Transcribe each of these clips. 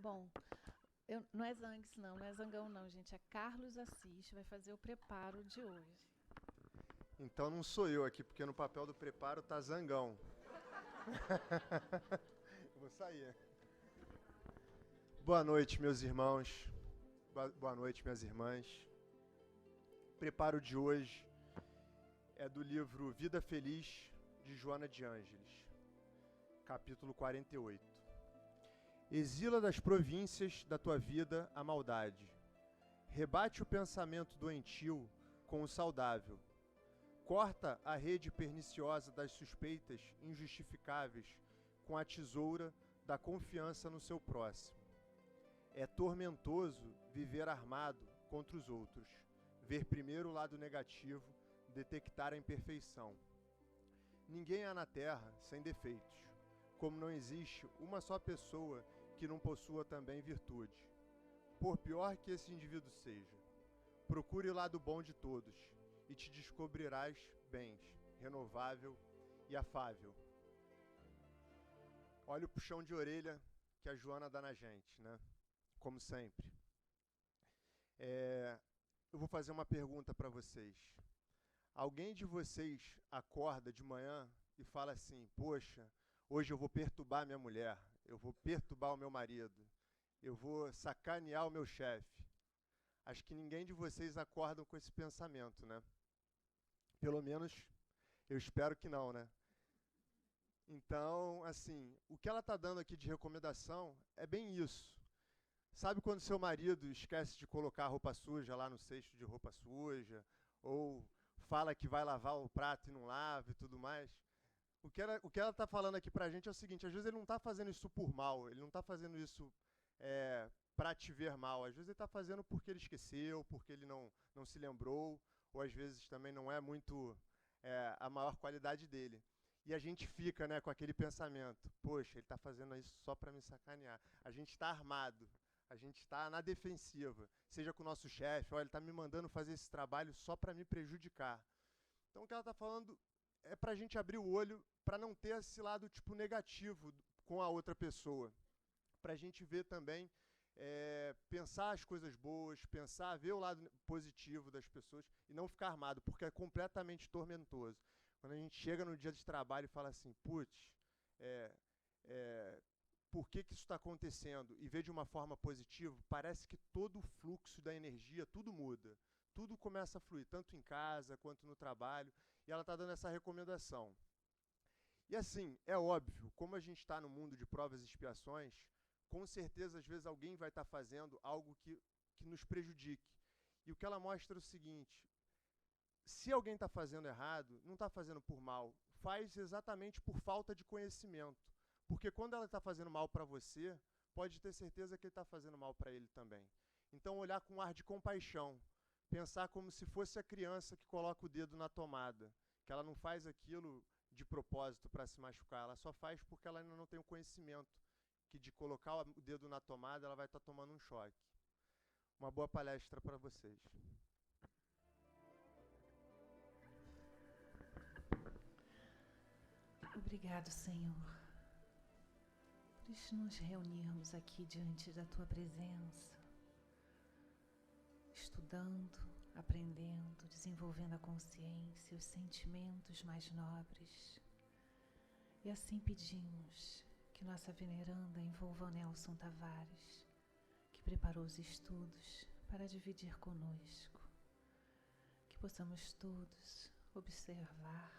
Bom, não é Zangues, não é Zangão, não, gente. É Carlos Assis, vai fazer o preparo de hoje. Então não sou eu aqui, porque no papel do preparo tá Zangão. Vou sair. Boa noite, meus irmãos. Boa noite, minhas irmãs. O preparo de hoje é do livro Vida Feliz, de Joana de Ângeles, capítulo 48. Exila das províncias da tua vida a maldade. Rebate o pensamento doentio com o saudável. Corta a rede perniciosa das suspeitas injustificáveis com a tesoura da confiança no seu próximo. É tormentoso viver armado contra os outros, ver primeiro o lado negativo, detectar a imperfeição. Ninguém há na terra sem defeitos, como não existe uma só pessoa que não possua também virtude. Por pior que esse indivíduo seja, procure o lado bom de todos e te descobrirás bens, renovável e afável. Olha o puxão de orelha que a Joana dá na gente, né? Como sempre. Eu vou fazer uma pergunta para vocês. Alguém de vocês acorda de manhã e fala assim: poxa, hoje eu vou perturbar minha mulher, eu vou perturbar o meu marido, eu vou sacanear o meu chefe. Acho que ninguém de vocês acorda com esse pensamento, né? Pelo menos eu espero que não, né? Então, assim, o que ela está dando aqui de recomendação é bem isso. Sabe quando seu marido esquece de colocar a roupa suja lá no cesto de roupa suja? Ou fala que vai lavar o prato e não lava e tudo mais? O que ela está falando aqui pra gente é o seguinte: às vezes ele não está fazendo isso por mal, ele não está fazendo isso para te ver mal. Às vezes ele está fazendo porque ele esqueceu, porque ele não se lembrou, ou às vezes também não é muito a maior qualidade dele. E a gente fica, né, com aquele pensamento: poxa, ele está fazendo isso só para me sacanear. A gente está armado, a gente está na defensiva, seja com o nosso chefe: olha, ele está me mandando fazer esse trabalho só para me prejudicar. Então o que ela está falando é para a gente abrir o olho para não ter esse lado tipo negativo com a outra pessoa. Para a gente ver também, pensar as coisas boas, ver o lado positivo das pessoas e não ficar armado, porque é completamente tormentoso. Quando a gente chega no dia de trabalho e fala assim: putz, por que isso está acontecendo? E vê de uma forma positiva, parece que todo o fluxo da energia, tudo muda. Tudo começa a fluir, tanto em casa quanto no trabalho. E ela está dando essa recomendação. E assim, é óbvio, como a gente está no mundo de provas e expiações, com certeza, às vezes, alguém vai estar fazendo algo que nos prejudique. E o que ela mostra é o seguinte: se alguém está fazendo errado, não está fazendo por mal, faz exatamente por falta de conhecimento. Porque quando ela está fazendo mal para você, pode ter certeza que ele está fazendo mal para ele também. Então, olhar com um ar de compaixão, pensar como se fosse a criança que coloca o dedo na tomada, que ela não faz aquilo de propósito para se machucar, ela só faz porque ela ainda não tem o conhecimento que de colocar o dedo na tomada ela vai estar tomando um choque. Uma boa palestra para vocês. Obrigado, Senhor, por nos reunirmos aqui diante da Tua presença, estudando, aprendendo, desenvolvendo a consciência, os sentimentos mais nobres. E assim pedimos que nossa veneranda envolva o Nelson Tavares, que preparou os estudos para dividir conosco, que possamos todos observar,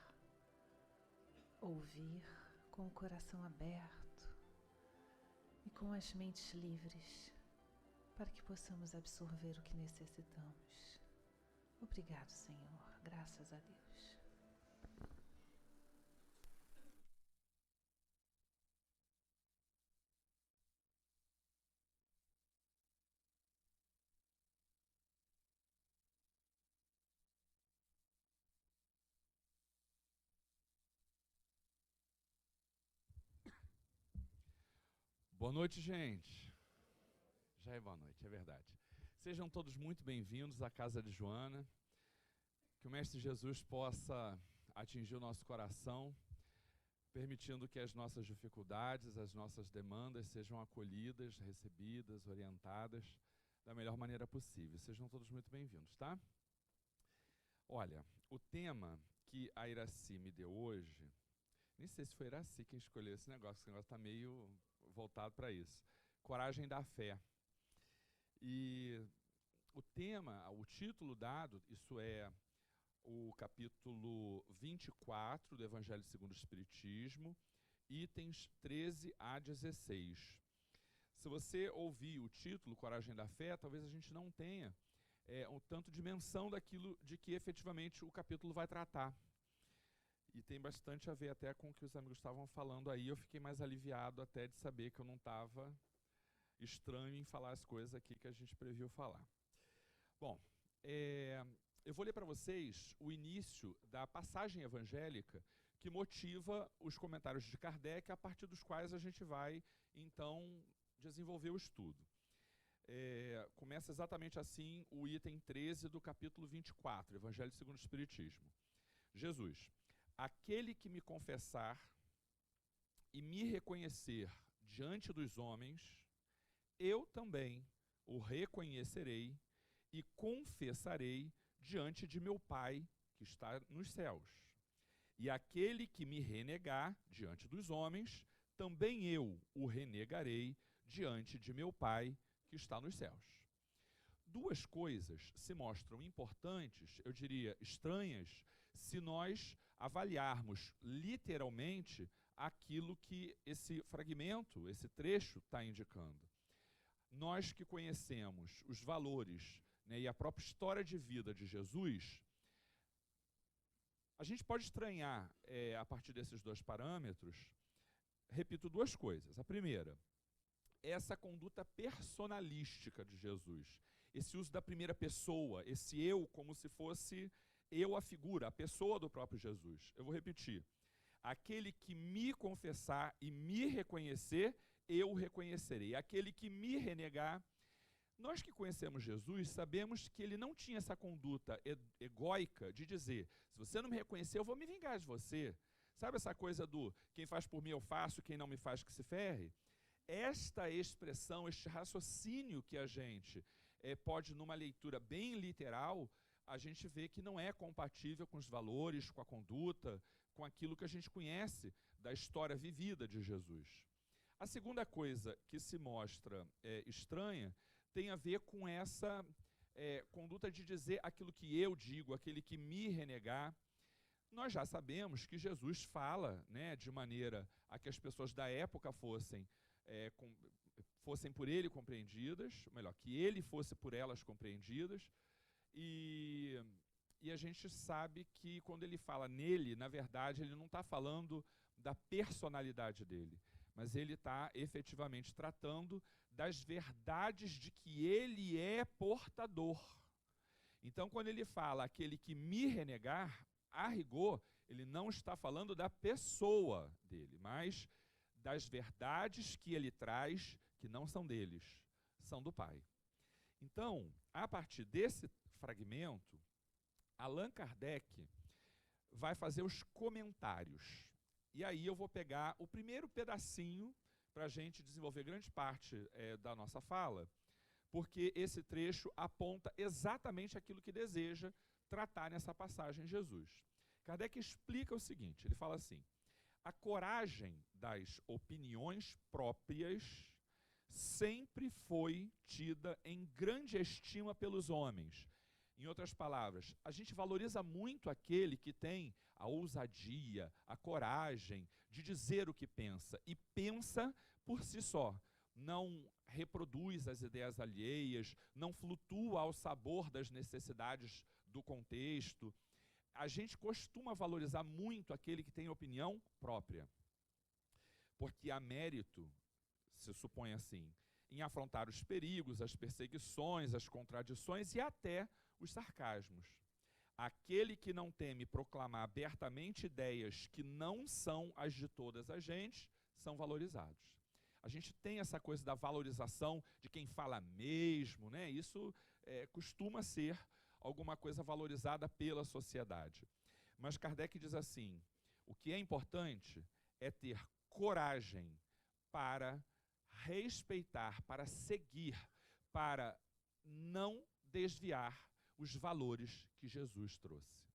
ouvir com o coração aberto e com as mentes livres, para que possamos absorver o que necessitamos. Obrigado, Senhor. Graças a Deus. Boa noite, gente. Já é boa noite, é verdade. Sejam todos muito bem-vindos à casa de Joana. Que o Mestre Jesus possa atingir o nosso coração permitindo que as nossas dificuldades, as nossas demandas sejam acolhidas, recebidas, orientadas da melhor maneira possível. Sejam todos muito bem-vindos, tá? Olha, o tema que a Iraci me deu hoje, nem sei se foi a Iraci quem escolheu esse negócio está meio voltado para isso. Coragem da fé. E o tema, o título dado, isso é o capítulo 24 do Evangelho segundo o Espiritismo, itens 13 a 16. Se você ouvir o título, Coragem da Fé, talvez a gente não tenha um tanto dimensão daquilo de que efetivamente o capítulo vai tratar. E tem bastante a ver até com o que os amigos estavam falando aí. Eu fiquei mais aliviado até de saber que eu não estava estranho em falar as coisas aqui que a gente previu falar. Bom, eu vou ler para vocês o início da passagem evangélica que motiva os comentários de Kardec, a partir dos quais a gente vai, então, desenvolver o estudo. Começa exatamente assim o item 13 do capítulo 24, Evangelho segundo o Espiritismo. Jesus: aquele que me confessar e me reconhecer diante dos homens, eu também o reconhecerei e confessarei diante de meu Pai, que está nos céus. E aquele que me renegar diante dos homens, também eu o renegarei diante de meu Pai, que está nos céus. Duas coisas se mostram importantes, eu diria estranhas, se nós avaliarmos literalmente aquilo que esse fragmento, esse trecho está indicando. Nós que conhecemos os valores, né, e a própria história de vida de Jesus, a gente pode estranhar, a partir desses dois parâmetros, repito, duas coisas. A primeira, essa conduta personalística de Jesus, esse uso da primeira pessoa, esse eu como se fosse eu a figura, a pessoa do próprio Jesus. Eu vou repetir. Aquele que me confessar e me reconhecer, eu o reconhecerei. Aquele que me renegar. Nós que conhecemos Jesus sabemos que ele não tinha essa conduta egóica de dizer: se você não me reconhecer, eu vou me vingar de você. Sabe essa coisa do quem faz por mim eu faço, quem não me faz que se ferre? Esta expressão, este raciocínio que a gente pode, numa leitura bem literal, a gente vê que não é compatível com os valores, com a conduta, com aquilo que a gente conhece da história vivida de Jesus. A segunda coisa que se mostra estranha tem a ver com essa conduta de dizer aquilo que eu digo, aquele que me renegar. Nós já sabemos que Jesus fala, né, de maneira a que as pessoas da época fossem por ele compreendidas, ou melhor, que ele fosse por elas compreendidas, e a gente sabe que quando ele fala nele, na verdade, ele não está falando da personalidade dele, mas ele está efetivamente tratando das verdades de que ele é portador. Então, quando ele fala aquele que me renegar, a rigor, ele não está falando da pessoa dele, mas das verdades que ele traz, que não são deles, são do Pai. Então, a partir desse fragmento, Allan Kardec vai fazer os comentários. E aí eu vou pegar o primeiro pedacinho para a gente desenvolver grande parte da nossa fala, porque esse trecho aponta exatamente aquilo que deseja tratar nessa passagem Jesus. Kardec explica o seguinte, ele fala assim: a coragem das opiniões próprias sempre foi tida em grande estima pelos homens. Em outras palavras, a gente valoriza muito aquele que tem a ousadia, a coragem de dizer o que pensa, e pensa por si só. Não reproduz as ideias alheias, não flutua ao sabor das necessidades do contexto. A gente costuma valorizar muito aquele que tem opinião própria, porque há mérito, se supõe assim, em afrontar os perigos, as perseguições, as contradições e até os sarcasmos. Aquele que não teme proclamar abertamente ideias que não são as de todas as gentes, são valorizados. A gente tem essa coisa da valorização de quem fala mesmo, né? Isso costuma ser alguma coisa valorizada pela sociedade. Mas Kardec diz assim: o que é importante é ter coragem para respeitar, para seguir, para não desviar os valores que Jesus trouxe.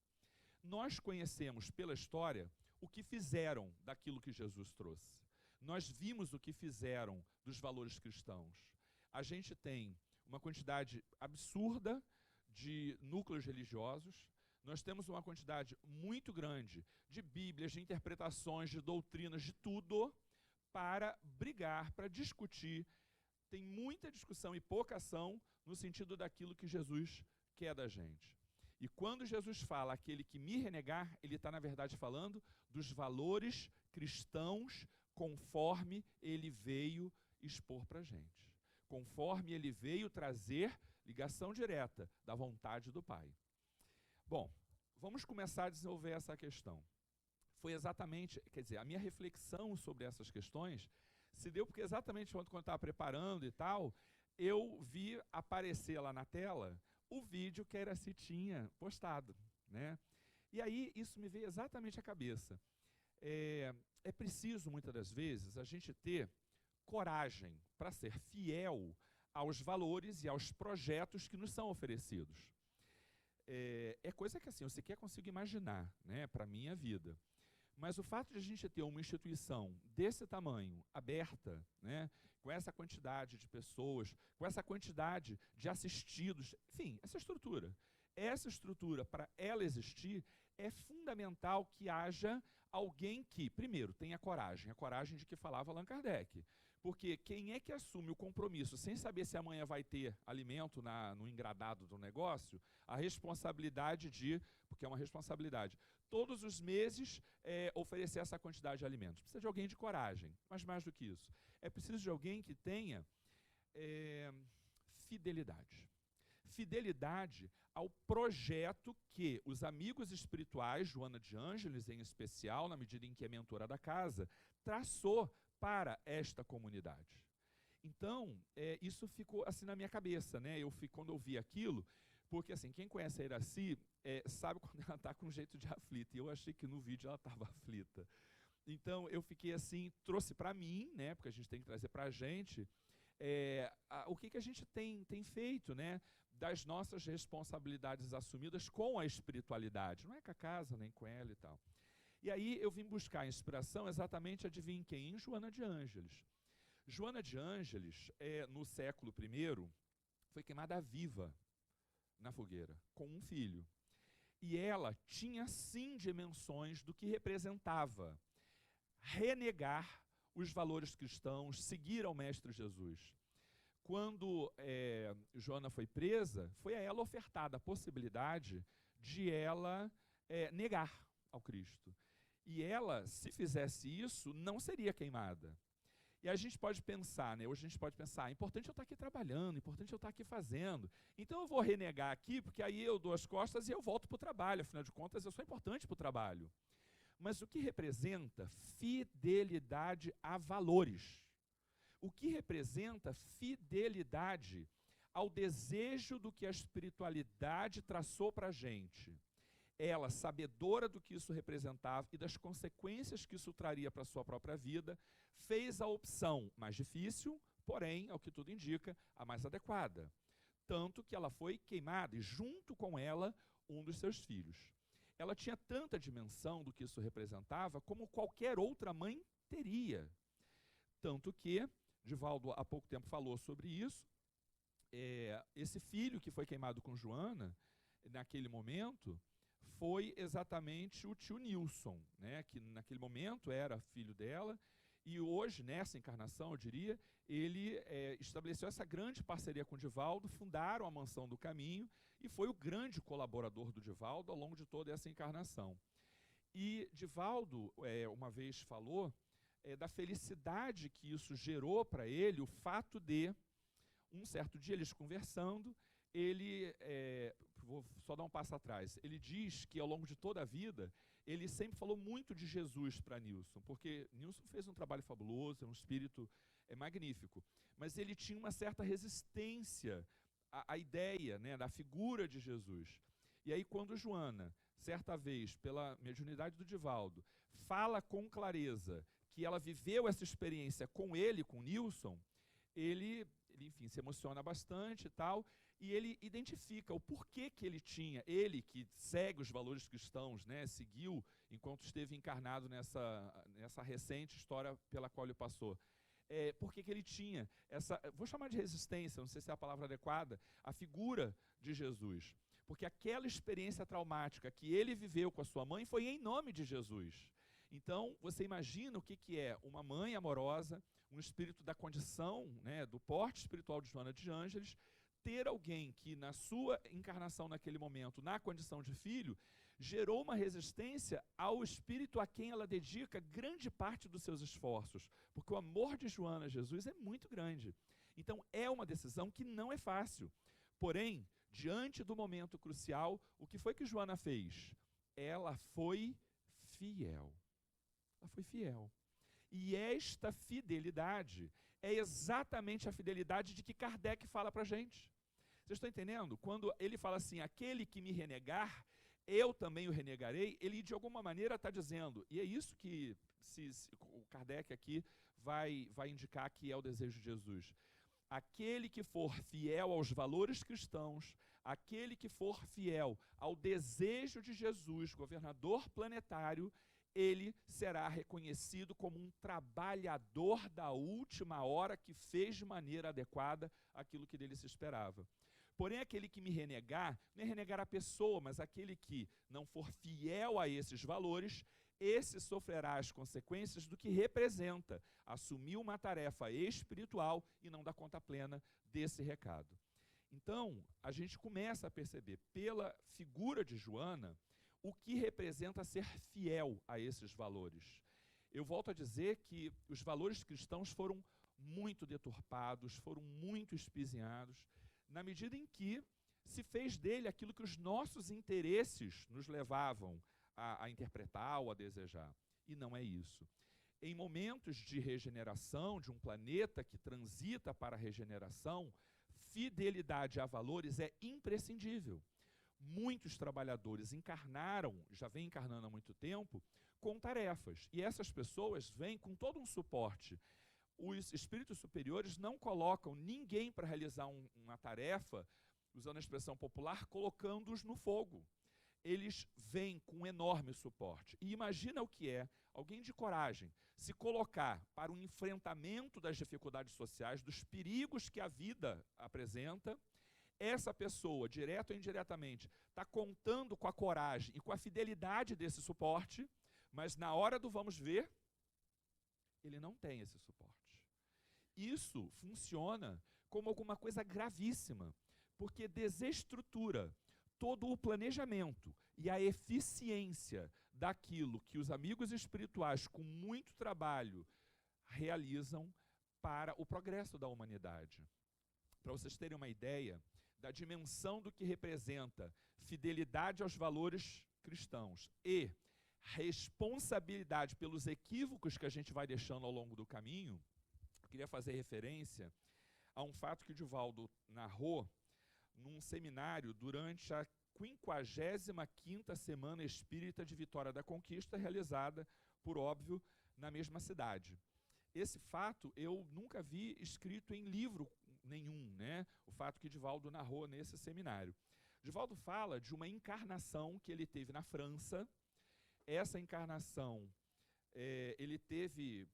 Nós conhecemos pela história o que fizeram daquilo que Jesus trouxe. Nós vimos o que fizeram dos valores cristãos. A gente tem uma quantidade absurda de núcleos religiosos, nós temos uma quantidade muito grande de bíblias, de interpretações, de doutrinas, de tudo, para brigar, para discutir. Tem muita discussão e pouca ação no sentido daquilo que Jesus quer da gente. E quando Jesus fala aquele que me renegar, ele está, na verdade, falando dos valores cristãos conforme ele veio expor para a gente. Conforme ele veio trazer ligação direta da vontade do Pai. Bom, vamos começar a desenvolver essa questão. Foi exatamente, quer dizer, a minha reflexão sobre essas questões se deu porque exatamente quando eu estava preparando e tal, eu vi aparecer lá na tela o vídeo que a Iracy tinha postado, né? E aí isso me veio exatamente à cabeça. É preciso, muitas das vezes, a gente ter coragem para ser fiel aos valores e aos projetos que nos são oferecidos. É coisa que assim, eu sequer consigo imaginar, né, para a minha vida. Mas o fato de a gente ter uma instituição desse tamanho, aberta, né, com essa quantidade de pessoas, com essa quantidade de assistidos, enfim, essa estrutura, para ela existir, é fundamental que haja alguém que, primeiro, tenha coragem, a coragem de que falava Allan Kardec. Porque quem é que assume o compromisso, sem saber se amanhã vai ter alimento no engradado do negócio, a responsabilidade de, porque é uma responsabilidade, todos os meses oferecer essa quantidade de alimentos. Precisa de alguém de coragem, mas mais do que isso. É preciso de alguém que tenha fidelidade. Fidelidade ao projeto que os amigos espirituais, Joana de Ângeles em especial, na medida em que é mentora da casa, traçou para esta comunidade. Então, isso ficou assim na minha cabeça, né? Quando eu vi aquilo, porque assim, quem conhece a Iracy sabe quando ela está com um jeito de aflita, e eu achei que no vídeo ela estava aflita. Então, eu fiquei assim, trouxe para mim, né? Porque a gente tem que trazer para a gente, o que a gente tem feito, né? Das nossas responsabilidades assumidas com a espiritualidade, não é com a casa, nem com ela e tal. E aí eu vim buscar inspiração exatamente, adivinha quem? Em Joana de Ângeles. Joana de Ângeles, no século I, foi queimada viva na fogueira, com um filho. E ela tinha sim dimensões do que representava renegar os valores cristãos, seguir ao Mestre Jesus. Quando Joana foi presa, foi a ela ofertada a possibilidade de ela negar ao Cristo. E ela, se fizesse isso, não seria queimada. E a gente pode pensar, né? Hoje a gente pode pensar, é importante eu estar aqui trabalhando, é importante eu estar aqui fazendo. Então eu vou renegar aqui, porque aí eu dou as costas e eu volto para o trabalho. Afinal de contas, eu sou importante para o trabalho. Mas o que representa fidelidade a valores? O que representa fidelidade ao desejo do que a espiritualidade traçou para a gente? Ela, sabedora do que isso representava e das consequências que isso traria para a sua própria vida, fez a opção mais difícil, porém, ao que tudo indica, a mais adequada. Tanto que ela foi queimada e, junto com ela, um dos seus filhos. Ela tinha tanta dimensão do que isso representava como qualquer outra mãe teria. Tanto que, Divaldo há pouco tempo falou sobre isso, esse filho que foi queimado com Joana, naquele momento, foi exatamente o tio Nilson, né, que naquele momento era filho dela, e hoje, nessa encarnação, eu diria, ele estabeleceu essa grande parceria com o Divaldo, fundaram a Mansão do Caminho, e foi o grande colaborador do Divaldo ao longo de toda essa encarnação. E Divaldo, uma vez falou, da felicidade que isso gerou para ele, o fato de, um certo dia, eles conversando, ele, vou só dar um passo atrás, ele diz que ao longo de toda a vida, ele sempre falou muito de Jesus para Nilson, porque Nilson fez um trabalho fabuloso, é um espírito magnífico, mas ele tinha uma certa resistência à ideia, né, da figura de Jesus. E aí quando Joana, certa vez, pela mediunidade do Divaldo, fala com clareza que ela viveu essa experiência com ele, com Nilson, ele enfim, se emociona bastante e tal, e ele identifica o porquê que ele tinha, ele que segue os valores cristãos, né, seguiu enquanto esteve encarnado nessa recente história pela qual ele passou. Por que ele tinha essa, vou chamar de resistência, não sei se é a palavra adequada, a figura de Jesus. Porque aquela experiência traumática que ele viveu com a sua mãe foi em nome de Jesus. Então, você imagina o que é uma mãe amorosa, um espírito da condição, né, do porte espiritual de Joana de Ângeles, ter alguém que na sua encarnação naquele momento, na condição de filho, gerou uma resistência ao espírito a quem ela dedica grande parte dos seus esforços, porque o amor de Joana a Jesus é muito grande. Então é uma decisão que não é fácil. Porém, diante do momento crucial, o que foi que Joana fez? Ela foi fiel. Ela foi fiel. E esta fidelidade é exatamente a fidelidade de que Kardec fala para a gente. Vocês estão entendendo? Quando ele fala assim, aquele que me renegar, eu também o renegarei, ele de alguma maneira está dizendo, e é isso que o Kardec aqui vai indicar que é o desejo de Jesus. Aquele que for fiel aos valores cristãos, aquele que for fiel ao desejo de Jesus, governador planetário, ele será reconhecido como um trabalhador da última hora que fez de maneira adequada aquilo que dele se esperava. Porém, aquele que me renegar, não é renegar a pessoa, mas aquele que não for fiel a esses valores, esse sofrerá as consequências do que representa assumir uma tarefa espiritual e não dar conta plena desse recado. Então, a gente começa a perceber, pela figura de Joana, o que representa ser fiel a esses valores. Eu volto a dizer que os valores cristãos foram muito deturpados, foram muito espizinhados, na medida em que se fez dele aquilo que os nossos interesses nos levavam a interpretar ou a desejar. E não é isso. Em momentos de regeneração, de um planeta que transita para a regeneração, fidelidade a valores é imprescindível. Muitos trabalhadores encarnaram, já vem encarnando há muito tempo, com tarefas. E essas pessoas vêm com todo um suporte. Os espíritos superiores não colocam ninguém para realizar uma tarefa, usando a expressão popular, colocando-os no fogo. Eles vêm com um enorme suporte. E imagina o que é alguém de coragem se colocar para o enfrentamento das dificuldades sociais, dos perigos que a vida apresenta. Essa pessoa, direto ou indiretamente, está contando com a coragem e com a fidelidade desse suporte, mas na hora do vamos ver, ele não tem esse suporte. Isso funciona como alguma coisa gravíssima, porque desestrutura todo o planejamento e a eficiência daquilo que os amigos espirituais, com muito trabalho, realizam para o progresso da humanidade. Para vocês terem uma ideia da dimensão do que representa fidelidade aos valores cristãos e responsabilidade pelos equívocos que a gente vai deixando ao longo do caminho, eu queria fazer referência a um fato que o Divaldo narrou num seminário durante a 55ª Semana Espírita de Vitória da Conquista, realizada, por óbvio, na mesma cidade. Esse fato eu nunca vi escrito em livro nenhum, né? O fato que Divaldo narrou nesse seminário. Divaldo fala de uma encarnação que ele teve na França. Essa encarnação, ele teve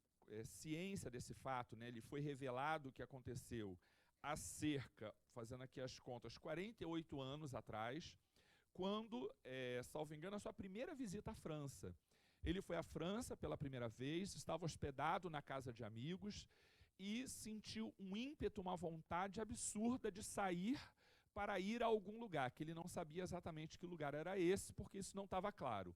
ciência desse fato, né? Ele foi revelado o que aconteceu há cerca, fazendo aqui as contas, 48 anos atrás, quando, salvo engano, a sua primeira visita à França. Ele foi à França pela primeira vez, estava hospedado na casa de amigos e sentiu um ímpeto, uma vontade absurda de sair para ir a algum lugar, que ele não sabia exatamente que lugar era esse, porque isso não estava claro.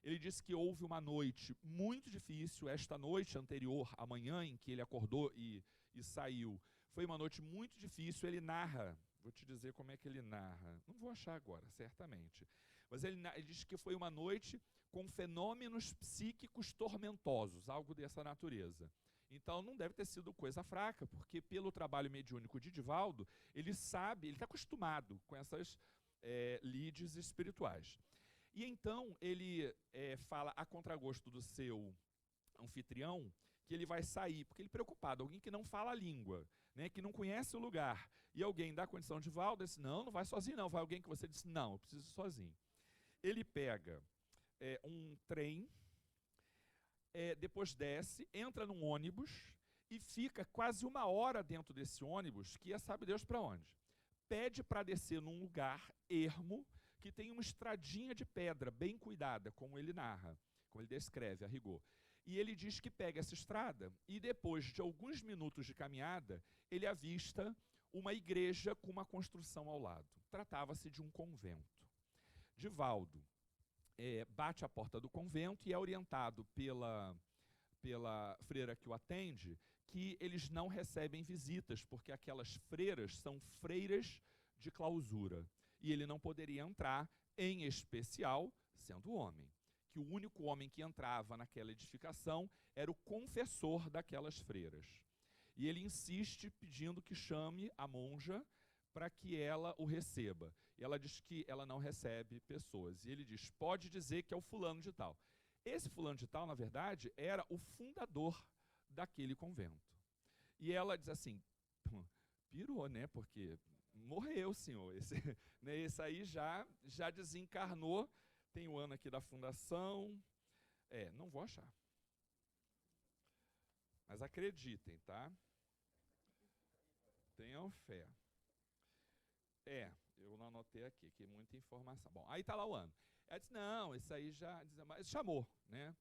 Ele disse que houve uma noite muito difícil, esta noite anterior à manhã em que ele acordou e saiu. Foi uma noite muito difícil, ele narra, vou te dizer como é que ele narra, não vou achar agora, certamente, mas ele diz que foi uma noite com fenômenos psíquicos tormentosos, algo dessa natureza. Então não deve ter sido coisa fraca, porque pelo trabalho mediúnico de Divaldo, ele sabe, ele está acostumado com essas lides espirituais. E então ele fala a contragosto do seu anfitrião que ele vai sair, porque ele é preocupado, alguém que não fala a língua, né, que não conhece o lugar, e alguém dá condição de Valdo, disse, não vai sozinho não, vai alguém que você disse, não, eu preciso ir sozinho. Ele pega um trem, depois desce, entra num ônibus e fica quase 1 hora dentro desse ônibus, que sabe Deus para onde. Pede para descer num lugar ermo, que tem uma estradinha de pedra bem cuidada, como ele narra, como ele descreve a rigor. E ele diz que pega essa estrada e depois de alguns minutos de caminhada, ele avista uma igreja com uma construção ao lado. Tratava-se de um convento. Divaldo bate a porta do convento e é orientado pela freira que o atende que eles não recebem visitas, porque aquelas freiras são freiras de clausura. E ele não poderia entrar, em especial, sendo homem. Que o único homem que entrava naquela edificação era o confessor daquelas freiras. E ele insiste pedindo que chame a monja para que ela o receba. E ela diz que ela não recebe pessoas. E ele diz, pode dizer que é o fulano de tal. Esse fulano de tal, na verdade, era o fundador daquele convento. E ela diz assim, pirou, né? Porque morreu, senhor. Esse aí já desencarnou. Tem o ano aqui da fundação. Não vou achar. Mas acreditem, tá? Tenham fé. Eu não anotei aqui, que é muita informação. Bom, aí está lá o ano. Ela disse, não, esse aí mas chamou, né?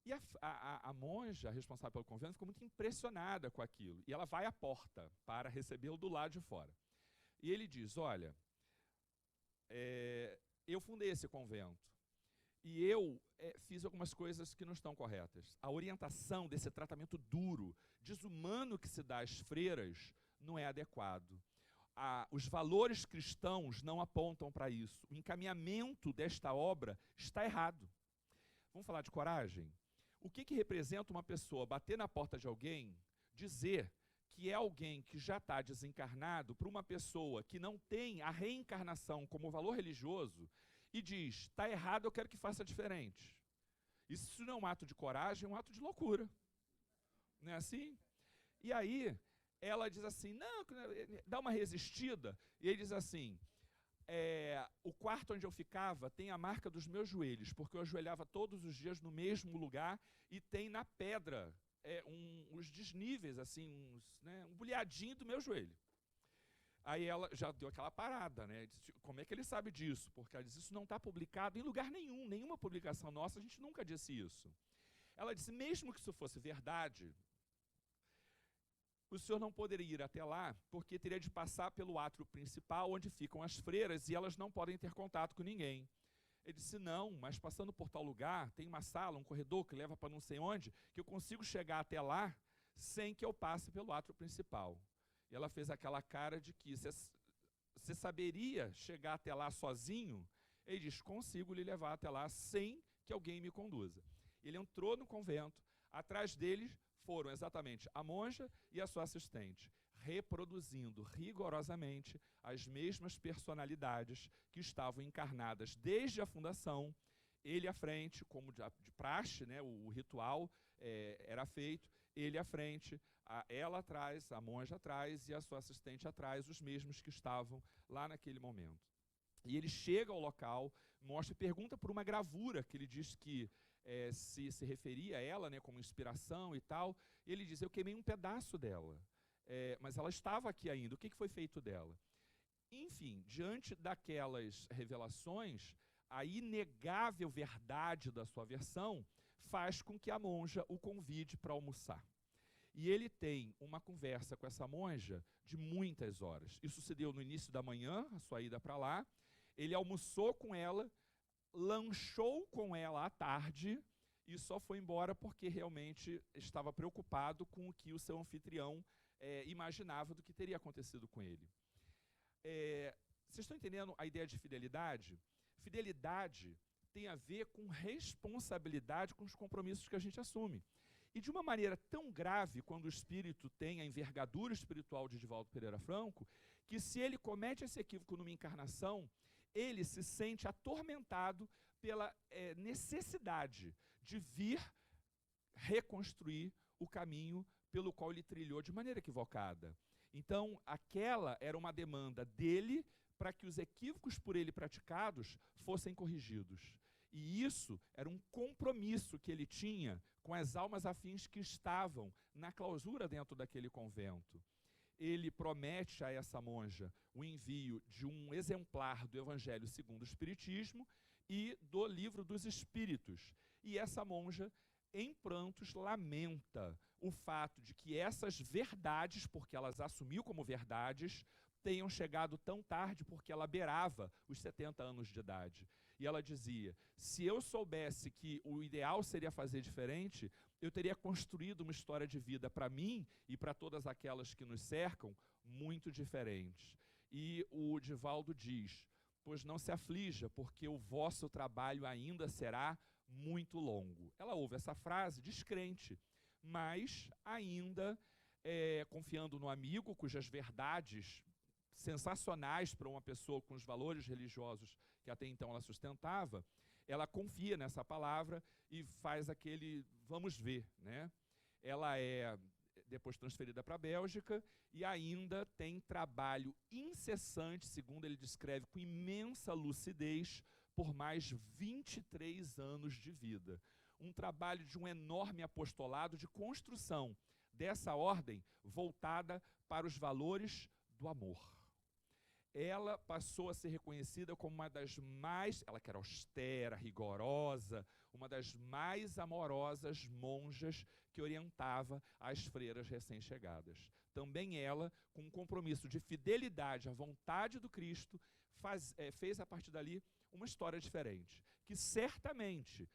E a monja responsável pelo convento ficou muito impressionada com aquilo. E ela vai à porta para recebê-lo do lado de fora. E ele diz, olha, eu fundei esse convento. E eu fiz algumas coisas que não estão corretas. A orientação desse tratamento duro, desumano que se dá às freiras, não é adequado. Os valores cristãos não apontam para isso. O encaminhamento desta obra está errado. Vamos falar de coragem? O que representa uma pessoa bater na porta de alguém, dizer que é alguém que já está desencarnado, para uma pessoa que não tem a reencarnação como valor religioso, e diz, está errado, eu quero que faça diferente. Isso não é um ato de coragem, é um ato de loucura. Não é assim? E aí, ela diz assim, não, dá uma resistida, e ele diz assim, o quarto onde eu ficava tem a marca dos meus joelhos, porque eu ajoelhava todos os dias no mesmo lugar, e tem na pedra uns desníveis, assim, um bulhadinho do meu joelho. Aí ela já deu aquela parada, né? Disse, como é que ele sabe disso? Porque ela disse, isso não está publicado em lugar nenhum, nenhuma publicação nossa, a gente nunca disse isso. Ela disse, mesmo que isso fosse verdade, o senhor não poderia ir até lá, porque teria de passar pelo átrio principal, onde ficam as freiras, e elas não podem ter contato com ninguém. Ele disse, não, mas passando por tal lugar, tem uma sala, um corredor que leva para não sei onde, que eu consigo chegar até lá, sem que eu passe pelo átrio principal. E ela fez aquela cara de que você saberia chegar até lá sozinho? Ele diz, consigo lhe levar até lá sem que alguém me conduza. Ele entrou no convento, atrás deles foram exatamente a monja e a sua assistente, reproduzindo rigorosamente as mesmas personalidades que estavam encarnadas desde a fundação, ele à frente, como de praxe, né, o ritual era feito, ele à frente, ela atrás, a monja atrás e a sua assistente atrás, os mesmos que estavam lá naquele momento. E ele chega ao local, mostra e pergunta por uma gravura, que ele diz que se referia a ela, né, como inspiração e tal, e ele diz, eu queimei um pedaço dela, mas ela estava aqui ainda, o que foi feito dela? Enfim, diante daquelas revelações, a inegável verdade da sua versão faz com que a monja o convide para almoçar. E ele tem uma conversa com essa monja de muitas horas. Isso se deu no início da manhã, a sua ida para lá. Ele almoçou com ela, lanchou com ela à tarde e só foi embora porque realmente estava preocupado com o que o seu anfitrião imaginava do que teria acontecido com ele. Vocês estão entendendo a ideia de fidelidade? Fidelidade tem a ver com responsabilidade com os compromissos que a gente assume. E de uma maneira tão grave, quando o espírito tem a envergadura espiritual de Divaldo Pereira Franco, que se ele comete esse equívoco numa encarnação, ele se sente atormentado pela necessidade de vir reconstruir o caminho pelo qual ele trilhou de maneira equivocada. Então, aquela era uma demanda dele para que os equívocos por ele praticados fossem corrigidos. E isso era um compromisso que ele tinha com as almas afins que estavam na clausura dentro daquele convento. Ele promete a essa monja o envio de um exemplar do Evangelho segundo o Espiritismo e do Livro dos Espíritos. E essa monja, em prantos, lamenta o fato de que essas verdades, porque elas assumiu como verdades, tenham chegado tão tarde porque ela beirava os 70 anos de idade. E ela dizia, se eu soubesse que o ideal seria fazer diferente, eu teria construído uma história de vida para mim e para todas aquelas que nos cercam muito diferentes. E o Divaldo diz, pois não se aflija, porque o vosso trabalho ainda será muito longo. Ela ouve essa frase descrente, mas ainda confiando no amigo, cujas verdades sensacionais para uma pessoa com os valores religiosos que até então ela sustentava, ela confia nessa palavra e faz aquele vamos ver, né? Ela é depois transferida para a Bélgica e ainda tem trabalho incessante, segundo ele descreve, com imensa lucidez, por mais 23 anos de vida. Um trabalho de um enorme apostolado de construção dessa ordem voltada para os valores do amor. Ela passou a ser reconhecida como uma das mais, ela que era austera, rigorosa, uma das mais amorosas monjas que orientava as freiras recém-chegadas. Também ela, com um compromisso de fidelidade à vontade do Cristo, fez a partir dali uma história diferente, que certamente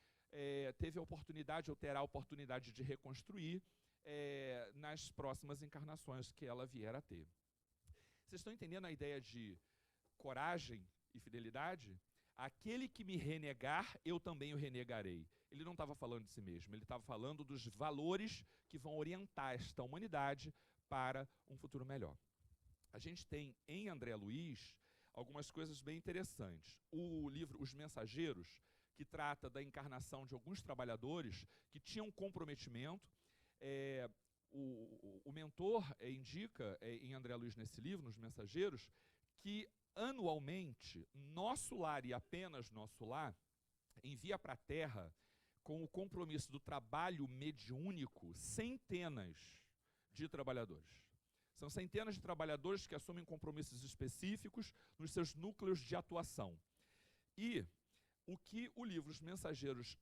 teve a oportunidade, ou terá a oportunidade de reconstruir nas próximas encarnações que ela vier a ter. Vocês estão entendendo a ideia de coragem e fidelidade? Aquele que me renegar, eu também o renegarei. Ele não estava falando de si mesmo, ele estava falando dos valores que vão orientar esta humanidade para um futuro melhor. A gente tem em André Luiz algumas coisas bem interessantes. O livro Os Mensageiros, que trata da encarnação de alguns trabalhadores que tinham comprometimento. O mentor indica em André Luiz nesse livro, Nos Mensageiros, que anualmente Nosso Lar e apenas Nosso Lar envia para a Terra, com o compromisso do trabalho mediúnico, centenas de trabalhadores. São centenas de trabalhadores que assumem compromissos específicos nos seus núcleos de atuação. E o que o livro Os Mensageiros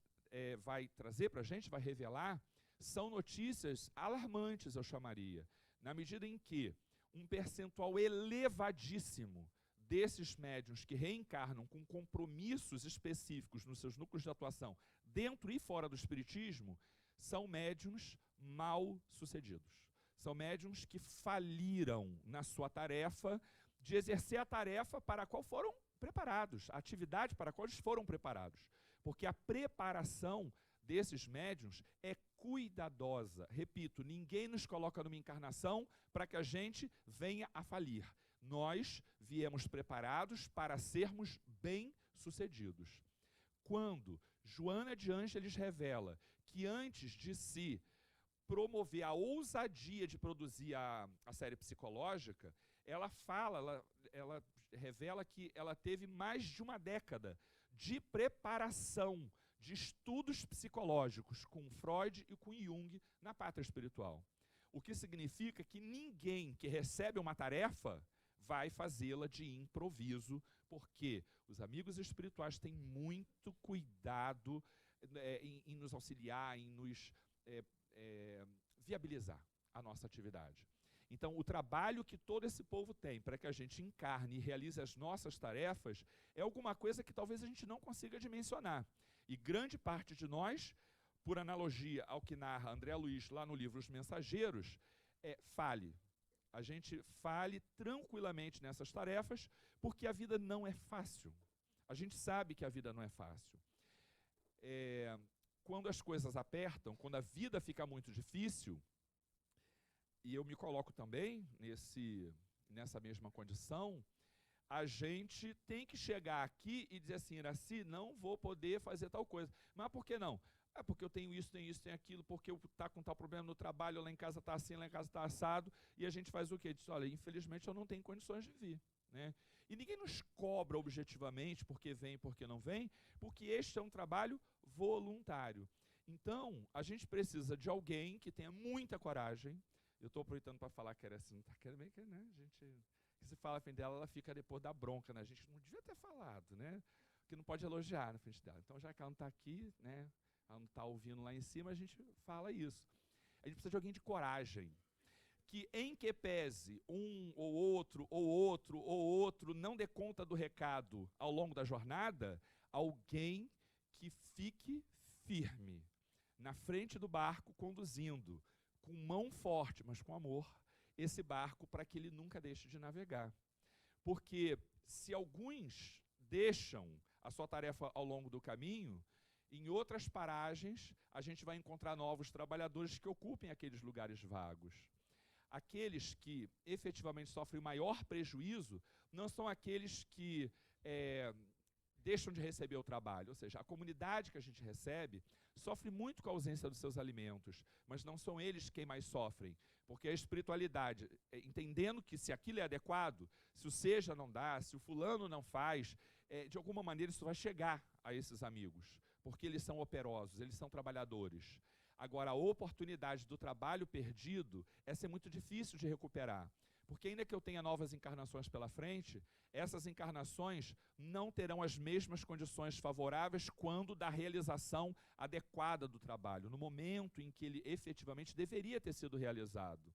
vai trazer para a gente, vai revelar, são notícias alarmantes, eu chamaria, na medida em que um percentual elevadíssimo desses médiuns que reencarnam com compromissos específicos nos seus núcleos de atuação, dentro e fora do espiritismo, são médiuns mal sucedidos. São médiuns que faliram na sua tarefa de exercer a tarefa para a qual foram preparados, a atividade para a qual eles foram preparados. Porque a preparação desses médiuns é cuidadosa. Repito, ninguém nos coloca numa encarnação para que a gente venha a falir. Nós viemos preparados para sermos bem-sucedidos. Quando Joana de Ângeles revela que antes de se promover a ousadia de produzir a série psicológica, ela revela que ela teve mais de uma década de preparação, de estudos psicológicos com Freud e com Jung na pátria espiritual. O que significa que ninguém que recebe uma tarefa vai fazê-la de improviso, porque os amigos espirituais têm muito cuidado em nos auxiliar, em nos viabilizar a nossa atividade. Então, o trabalho que todo esse povo tem para que a gente encarne e realize as nossas tarefas é alguma coisa que talvez a gente não consiga dimensionar. E grande parte de nós, por analogia ao que narra André Luiz lá no livro Os Mensageiros, fale. A gente fale tranquilamente nessas tarefas, porque a vida não é fácil. A gente sabe que a vida não é fácil. Quando as coisas apertam, quando a vida fica muito difícil, e eu me coloco também nessa mesma condição, a gente tem que chegar aqui e dizer assim, Iraci, não vou poder fazer tal coisa. Mas por que não? Porque eu tenho isso, tenho aquilo, porque eu tá com tal problema no trabalho, lá em casa está assim, lá em casa está assado, e a gente faz o quê? Diz, olha, infelizmente eu não tenho condições de vir, né? E ninguém nos cobra objetivamente porque vem e porque não vem, porque este é um trabalho voluntário. Então, a gente precisa de alguém que tenha muita coragem. Eu estou aproveitando para falar que era assim, tá querendo bem que, né, a gente, que se fala na frente dela, ela fica depois da bronca, né? A gente não devia ter falado, né? Porque não pode elogiar na frente dela. Então, já que ela não está aqui, né, ela não está ouvindo lá em cima, a gente fala isso. A gente precisa de alguém de coragem, que em que pese um ou outro não dê conta do recado ao longo da jornada, alguém que fique firme na frente do barco, conduzindo, com mão forte, mas com amor, esse barco para que ele nunca deixe de navegar. Porque se alguns deixam a sua tarefa ao longo do caminho, em outras paragens a gente vai encontrar novos trabalhadores que ocupem aqueles lugares vagos. Aqueles que efetivamente sofrem o maior prejuízo não são aqueles que deixam de receber o trabalho, ou seja, a comunidade que a gente recebe sofre muito com a ausência dos seus alimentos, mas não são eles quem mais sofrem, porque a espiritualidade, entendendo que se aquilo é adequado, se o seja não dá, se o fulano não faz, de alguma maneira isso vai chegar a esses amigos, porque eles são operosos, eles são trabalhadores. Agora, a oportunidade do trabalho perdido, essa é muito difícil de recuperar. Porque ainda que eu tenha novas encarnações pela frente, essas encarnações não terão as mesmas condições favoráveis quando da realização adequada do trabalho, no momento em que ele efetivamente deveria ter sido realizado.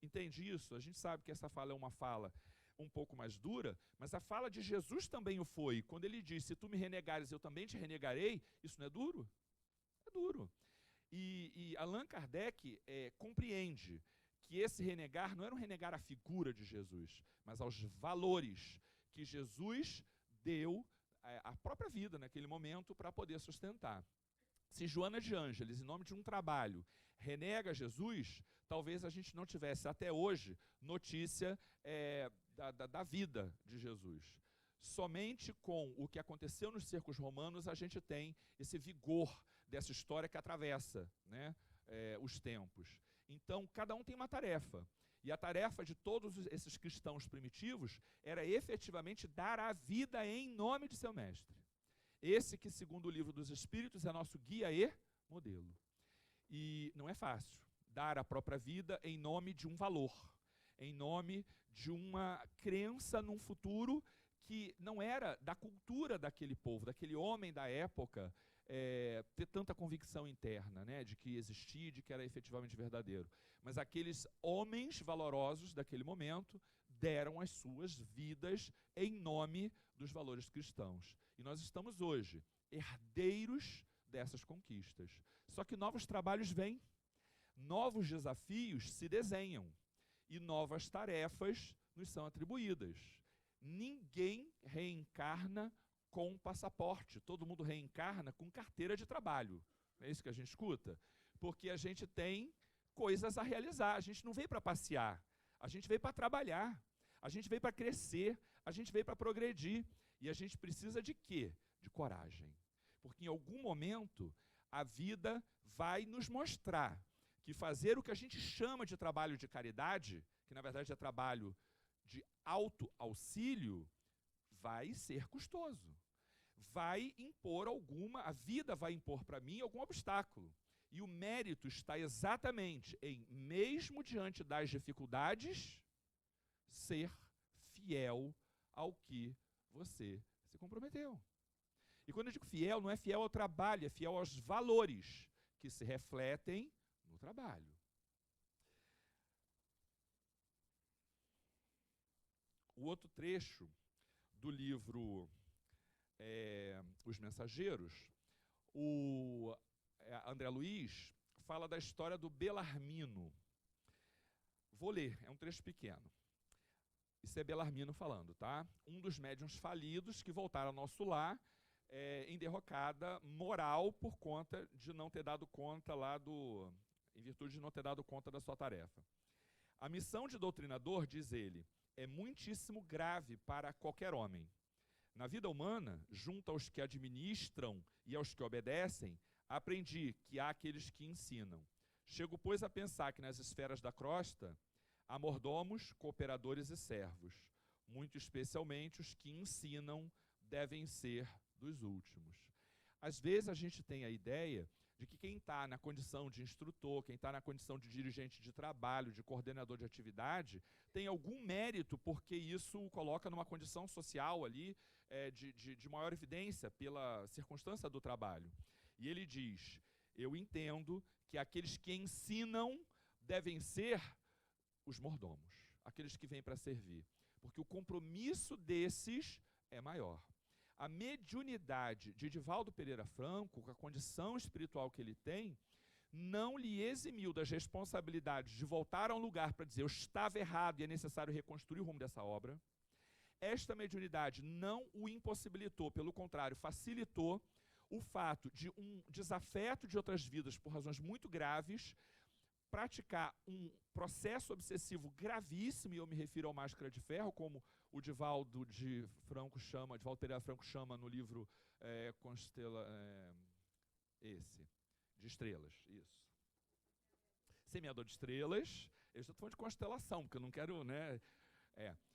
Entende isso? A gente sabe que essa fala é uma fala um pouco mais dura, mas a fala de Jesus também o foi. Quando ele diz, se tu me renegares, eu também te renegarei, isso não é duro? É duro. E Allan Kardec compreende que esse renegar não era um renegar à figura de Jesus, mas aos valores que Jesus deu à própria vida naquele momento para poder sustentar. Se Joana de Ângeles, em nome de um trabalho, renega Jesus, talvez a gente não tivesse até hoje notícia da vida de Jesus. Somente com o que aconteceu nos cercos romanos a gente tem esse vigor dessa história que atravessa, né, os tempos. Então, cada um tem uma tarefa. E a tarefa de todos esses cristãos primitivos era efetivamente dar a vida em nome de seu mestre. Esse que, segundo o Livro dos Espíritos, é nosso guia e modelo. E não é fácil dar a própria vida em nome de um valor, em nome de uma crença num futuro que não era da cultura daquele povo, daquele homem da época, ter tanta convicção interna, né, de que existia, de que era efetivamente verdadeiro. Mas aqueles homens valorosos daquele momento deram as suas vidas em nome dos valores cristãos. E nós estamos hoje herdeiros dessas conquistas. Só que novos trabalhos vêm, novos desafios se desenham e novas tarefas nos são atribuídas. Ninguém reencarna com passaporte, todo mundo reencarna com carteira de trabalho. É isso que a gente escuta? Porque a gente tem coisas a realizar, a gente não veio para passear, a gente veio para trabalhar, a gente veio para crescer, a gente veio para progredir. E a gente precisa de quê? De coragem. Porque em algum momento a vida vai nos mostrar que fazer o que a gente chama de trabalho de caridade, que na verdade é trabalho de autoauxílio, vai ser custoso. Vai impor a vida vai impor para mim algum obstáculo. E o mérito está exatamente em, mesmo diante das dificuldades, ser fiel ao que você se comprometeu. E quando eu digo fiel, não é fiel ao trabalho, é fiel aos valores que se refletem no trabalho. O outro trecho do livro Os Mensageiros, o André Luiz fala da história do Belarmino. Vou ler, é um trecho pequeno. Isso é Belarmino falando, tá? Um dos médiuns falidos que voltaram ao nosso lar em derrocada moral por conta de não ter dado conta em virtude de não ter dado conta da sua tarefa. A missão de doutrinador, diz ele, é muitíssimo grave para qualquer homem. Na vida humana, junto aos que administram e aos que obedecem, Aprendi que há aqueles que ensinam. Chego, pois, a pensar que nas esferas da crosta há mordomos, cooperadores e servos. Muito especialmente os que ensinam devem ser dos últimos. Às vezes a gente tem a ideia de que quem está na condição de instrutor, quem está na condição de dirigente de trabalho, de coordenador de atividade, tem algum mérito porque isso o coloca numa condição social ali de maior evidência pela circunstância do trabalho. E ele diz, eu entendo que aqueles que ensinam devem ser os mordomos, aqueles que vêm para servir, porque o compromisso desses é maior. A mediunidade de Edivaldo Pereira Franco, com a condição espiritual que ele tem, não lhe eximiu das responsabilidades de voltar a um lugar para dizer eu estava errado e é necessário reconstruir o rumo dessa obra. Esta mediunidade não o impossibilitou, pelo contrário, facilitou o fato de um desafeto de outras vidas por razões muito graves, praticar um processo obsessivo gravíssimo, e eu me refiro ao Máscara de Ferro, como o Edivaldo de Pereira Franco chama no livro de estrelas, isso. Semeador de Estrelas, eu estou falando de constelação, porque eu não quero, né?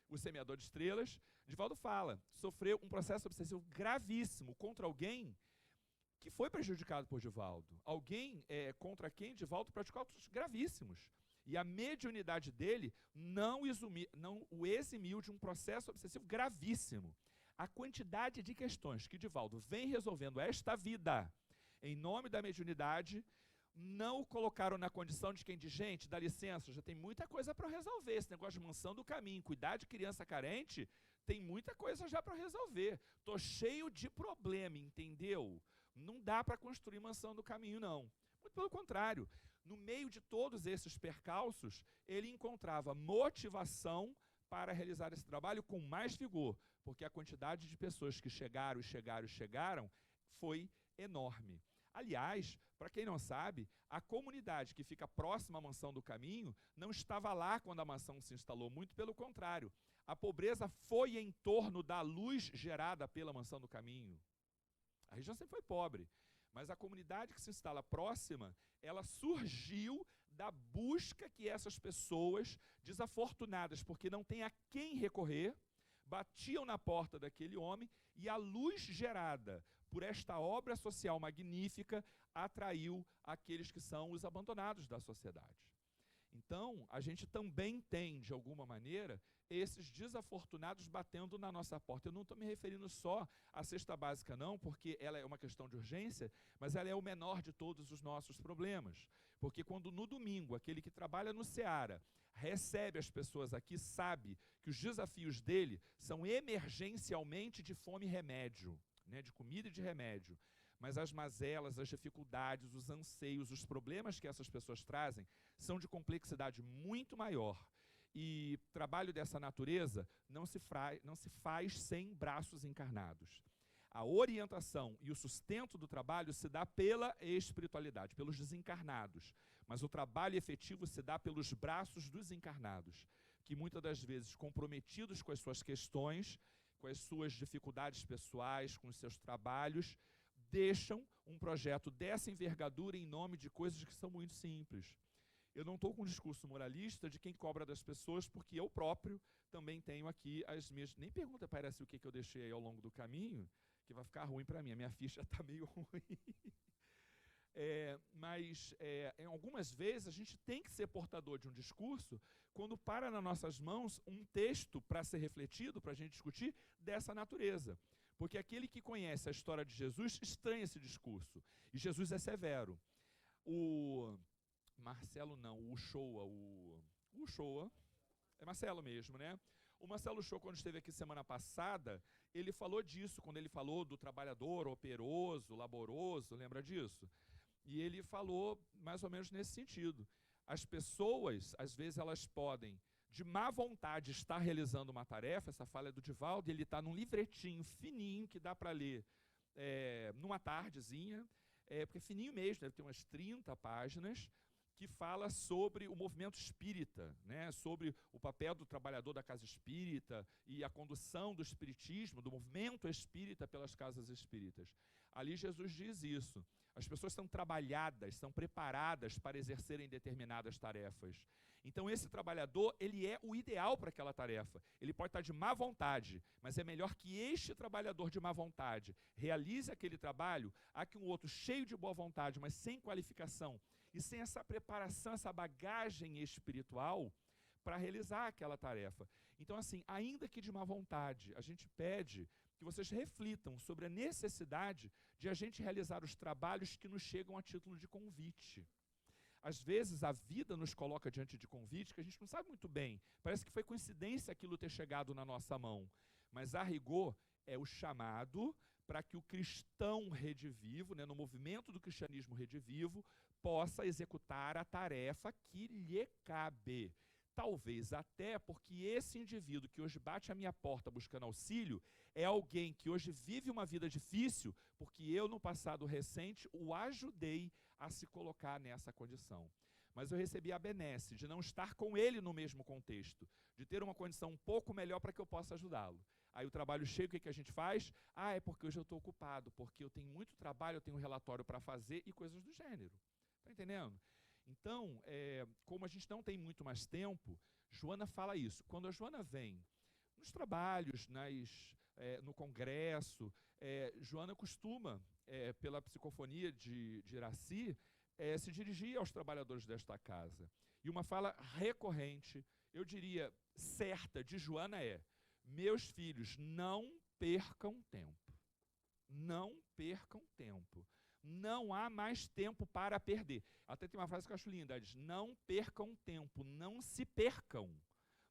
O Semeador de Estrelas, Edivaldo fala, sofreu um processo obsessivo gravíssimo contra alguém que foi prejudicado por Edivaldo. Alguém contra quem Edivaldo praticou atos gravíssimos. E a mediunidade dele não o eximiu de um processo obsessivo gravíssimo. A quantidade de questões que Edivaldo vem resolvendo esta vida, em nome da mediunidade, não o colocaram na condição de quem diz, gente, dá licença, já tem muita coisa para resolver. Esse negócio de mansão do caminho, cuidar de criança carente, tem muita coisa já para resolver. Estou cheio de problema, entendeu? Não dá para construir mansão do caminho, não. Muito pelo contrário. No meio de todos esses percalços, ele encontrava motivação para realizar esse trabalho com mais vigor, porque a quantidade de pessoas que chegaram foi enorme. Aliás, para quem não sabe, a comunidade que fica próxima à Mansão do Caminho não estava lá quando a mansão se instalou, muito pelo contrário. A pobreza foi em torno da luz gerada pela Mansão do Caminho. A região sempre foi pobre, mas a comunidade que se instala próxima, ela surgiu da busca que essas pessoas, desafortunadas, porque não tem a quem recorrer, batiam na porta daquele homem e a luz gerada por esta obra social magnífica atraiu aqueles que são os abandonados da sociedade. Então, a gente também tem, de alguma maneira, esses desafortunados batendo na nossa porta. Eu não estou me referindo só à cesta básica, não, porque ela é uma questão de urgência, mas ela é o menor de todos os nossos problemas. Porque quando no domingo, aquele que trabalha no Seara recebe as pessoas aqui, sabe que os desafios dele são emergencialmente de fome e remédio, né, de comida e de remédio. Mas as mazelas, as dificuldades, os anseios, os problemas que essas pessoas trazem são de complexidade muito maior. E trabalho dessa natureza não se faz sem braços encarnados. A orientação e o sustento do trabalho se dá pela espiritualidade, pelos desencarnados. Mas o trabalho efetivo se dá pelos braços dos encarnados, que muitas das vezes, comprometidos com as suas questões, com as suas dificuldades pessoais, com os seus trabalhos, deixam um projeto dessa envergadura em nome de coisas que são muito simples. Eu não estou com um discurso moralista de quem cobra das pessoas, porque eu próprio também tenho aqui as minhas... Nem pergunta, parece, o que eu deixei aí ao longo do caminho, que vai ficar ruim para mim. A minha ficha está meio ruim. Mas em algumas vezes a gente tem que ser portador de um discurso quando para nas nossas mãos um texto para ser refletido, para a gente discutir, dessa natureza. Porque aquele que conhece a história de Jesus estranha esse discurso. E Jesus é severo. O Uchoa, é Marcelo mesmo, né? O Marcelo Uchoa, quando esteve aqui semana passada, ele falou disso, quando ele falou do trabalhador operoso, laboroso, lembra disso? E ele falou mais ou menos nesse sentido. As pessoas, às vezes, elas podem, de má vontade, estar realizando uma tarefa, essa fala é do Edivaldo, ele está num livretinho fininho que dá para ler numa tardezinha, porque é fininho mesmo, deve ter umas 30 páginas, que fala sobre o movimento espírita, né, sobre o papel do trabalhador da casa espírita e a condução do espiritismo, do movimento espírita pelas casas espíritas. Ali Jesus diz isso. As pessoas são trabalhadas, são preparadas para exercerem determinadas tarefas. Então esse trabalhador, ele é o ideal para aquela tarefa. Ele pode estar de má vontade, mas é melhor que este trabalhador de má vontade realize aquele trabalho a que um outro cheio de boa vontade, mas sem qualificação e sem essa preparação, essa bagagem espiritual para realizar aquela tarefa. Então assim, ainda que de má vontade, a gente pede que vocês reflitam sobre a necessidade de a gente realizar os trabalhos que nos chegam a título de convite. Às vezes a vida nos coloca diante de convite que a gente não sabe muito bem. Parece que foi coincidência aquilo ter chegado na nossa mão. Mas a rigor é o chamado para que o cristão redivivo, né, no movimento do cristianismo redivivo, possa executar a tarefa que lhe cabe. Talvez até porque esse indivíduo que hoje bate à minha porta buscando auxílio é alguém que hoje vive uma vida difícil porque eu, no passado recente, o ajudei a se colocar nessa condição. Mas eu recebi a benesse de não estar com ele no mesmo contexto, de ter uma condição um pouco melhor para que eu possa ajudá-lo. Aí o trabalho chega, o que a gente faz? Ah, é porque hoje eu estou ocupado, porque eu tenho muito trabalho, eu tenho um relatório para fazer e coisas do gênero. Está entendendo? Então, como a gente não tem muito mais tempo, Joana fala isso. Quando a Joana vem nos trabalhos, no congresso, Joana costuma, pela psicofonia de Iraci, se dirigir aos trabalhadores desta casa. E uma fala recorrente, eu diria certa, de Joana é: meus filhos, não percam tempo. Não percam tempo. Não há mais tempo para perder. Até tem uma frase que eu acho linda, ela diz: não percam tempo, não se percam.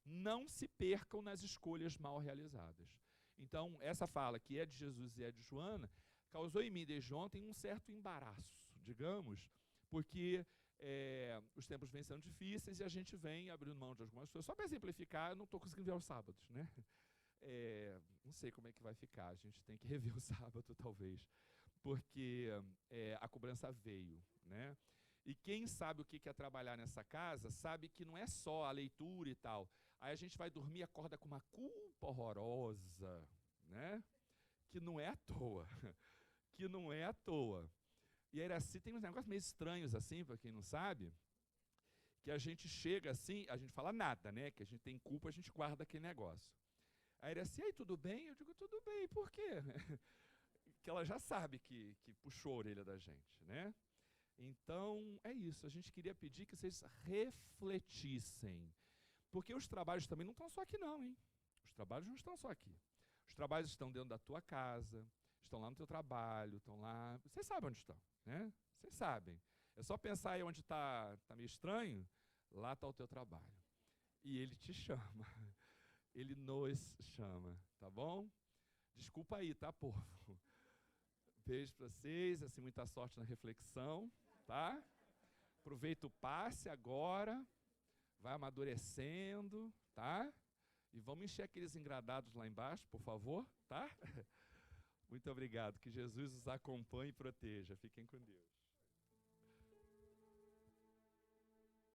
Não se percam nas escolhas mal realizadas. Então, essa fala, que é de Jesus e é de Joana, causou em mim desde ontem um certo embaraço, digamos, porque os tempos vêm sendo difíceis e a gente vem abrindo mão de algumas coisas. Só para exemplificar, eu não estou conseguindo ver os sábados, né? Não sei como é que vai ficar, a gente tem que rever o sábado, talvez, porque a cobrança veio, né? E quem sabe o que é trabalhar nessa casa, sabe que não é só a leitura e tal. Aí a gente vai dormir e acorda com uma culpa horrorosa, né? Que não é à toa, que não é à toa. E a Iraci tem uns negócios meio estranhos assim, para quem não sabe, que a gente chega assim, a gente fala nada, né? Que a gente tem culpa, a gente guarda aquele negócio. A Iraci, aí, tudo bem? Eu digo, tudo bem, por quê? Que ela já sabe que puxou a orelha da gente, né? Então, é isso. A gente queria pedir que vocês refletissem. Porque os trabalhos também não estão só aqui não, hein? Os trabalhos não estão só aqui. Os trabalhos estão dentro da tua casa, estão lá no teu trabalho, estão lá... Vocês sabem onde estão, né? Vocês sabem. É só pensar aí onde está meio estranho, lá está o teu trabalho. E ele te chama. Ele nos chama, tá bom? Desculpa aí, tá, povo? Beijo para vocês, assim, muita sorte na reflexão, tá? Aproveita o passe agora, vai amadurecendo, tá? E vamos encher aqueles engradados lá embaixo, por favor, tá? Muito obrigado, que Jesus os acompanhe e proteja. Fiquem com Deus.